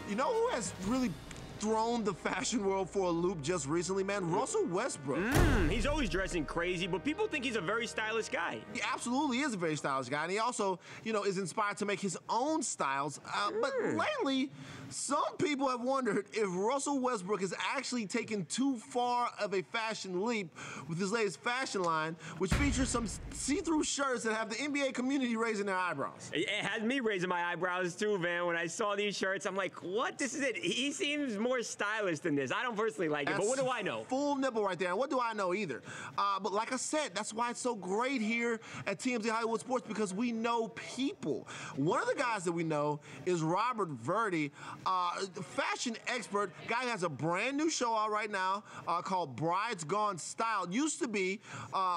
You know who has really thrown the fashion world for a loop just recently, man? Russell Westbrook. He's always dressing crazy, but people think he's a very stylish guy. He absolutely is a very stylish guy, and he also, you know, is inspired to make his own styles. But lately, some people have wondered if Russell Westbrook has actually taken too far of a fashion leap with his latest fashion line, which features some see-through shirts that have the NBA community raising their eyebrows. It had me raising my eyebrows too, man. When I saw these shirts, I'm like, what? This is it. He seems more stylish than this. I don't personally like it, but what do I know? Full nipple right there, and what do I know either? But like I said, that's why it's so great here at TMZ Hollywood Sports, because we know people. One of the guys that we know is Robert Verdi, fashion expert. Guy has a brand new show out right now called Brides Gone Style. Used to be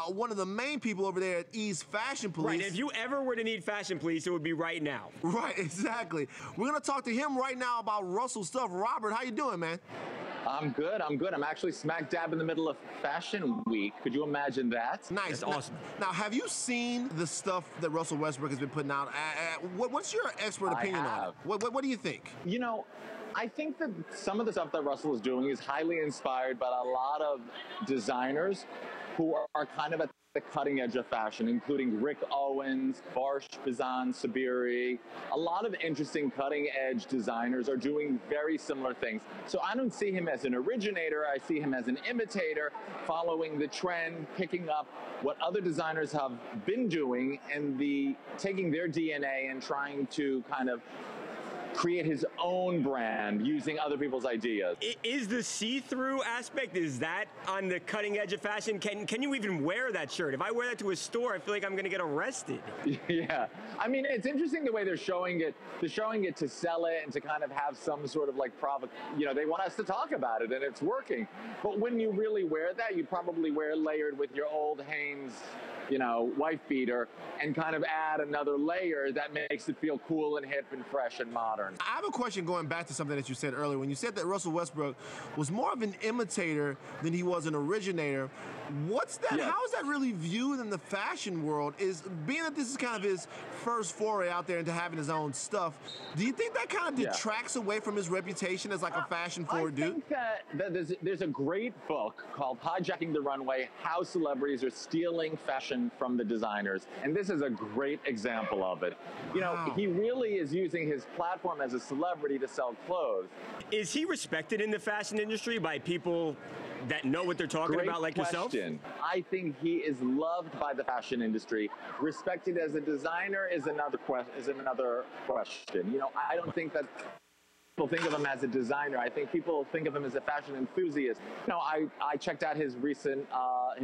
one of the main people over there at Ease Fashion Police. Right, if you ever were to need fashion police, it would be right now. Right, exactly. We're gonna talk to him right now about Russell's stuff. Robert, how you doing, man? I'm good. I'm actually smack dab in the middle of Fashion Week. Could you imagine that? Nice. That's awesome. Now, have you seen the stuff that Russell Westbrook has been putting out? What's your expert opinion on it? What do you think? You know, I think that some of the stuff that Russell is doing is highly inspired by a lot of designers who are kind of at the cutting edge of fashion, including Rick Owens, Barsh Bizan Sabiri. A lot of interesting cutting edge designers are doing very similar things. So I don't see him as an originator. I see him as an imitator, following the trend, picking up what other designers have been doing and taking their DNA and trying to kind of create his own brand using other people's ideas. Is the see-through aspect, is that on the cutting edge of fashion? Can you even wear that shirt? If I wear that to a store, I feel like I'm going to get arrested. Yeah. I mean, it's interesting the way they're showing it. They're showing it to sell it and to kind of have some sort of like they want us to talk about it, and it's working. But when you really wear that, you probably wear it layered with your old Hanes, wife beater, and kind of add another layer that makes it feel cool and hip and fresh and modern. I have a question going back to something that you said earlier. When you said that Russell Westbrook was more of an imitator than he was an originator, what's that? Yes. How is that really viewed in the fashion world? Is being that this is kind of his first foray out there into having his own stuff, do you think that kind of detracts away from his reputation as like a fashion-forward dude? I think that there's a great book called Hijacking the Runway, How Celebrities Are Stealing Fashion from the Designers. And this is a great example of it. He really is using his platform as a celebrity to sell clothes. Is he respected in the fashion industry by people that know what they're talking about, like yourself? I think he is loved by the fashion industry. Respected as a designer is another question. I don't think that people think of him as a designer. I think people think of him as a fashion enthusiast. I checked out his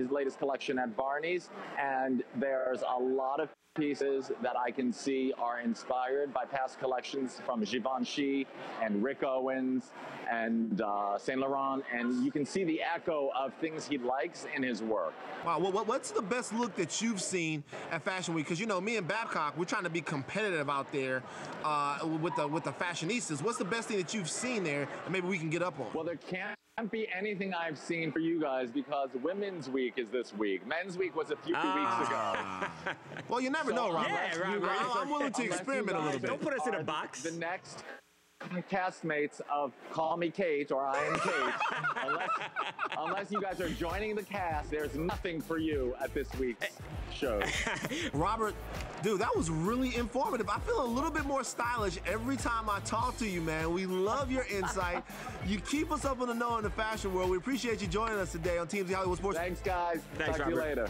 latest collection at Barney's, and there's a lot of pieces that I can see are inspired by past collections from Givenchy and Rick Owens and Saint Laurent, and you can see the echo of things he likes in his work. Wow, well, what's the best look that you've seen at Fashion Week? Because me and Babcock, we're trying to be competitive out there with the fashionistas. What's the best thing that you've seen there, and maybe we can get up on? Well, there can't be anything I've seen for you guys because Women's Week is this week. Men's Week was a few weeks ago. Well, you never know, Robert. Yeah, Robert. I'm willing to experiment a little bit. Don't put us in a box. The next castmates of Call Me Kate or I Am Kate, unless you guys are joining the cast, there's nothing for you at this week's show. Robert, dude, that was really informative. I feel a little bit more stylish every time I talk to you, man. We love your insight. You keep us up in the know in the fashion world. We appreciate you joining us today on TMZ Hollywood Sports. Thanks, guys. Thanks, Talk Robert. to you later.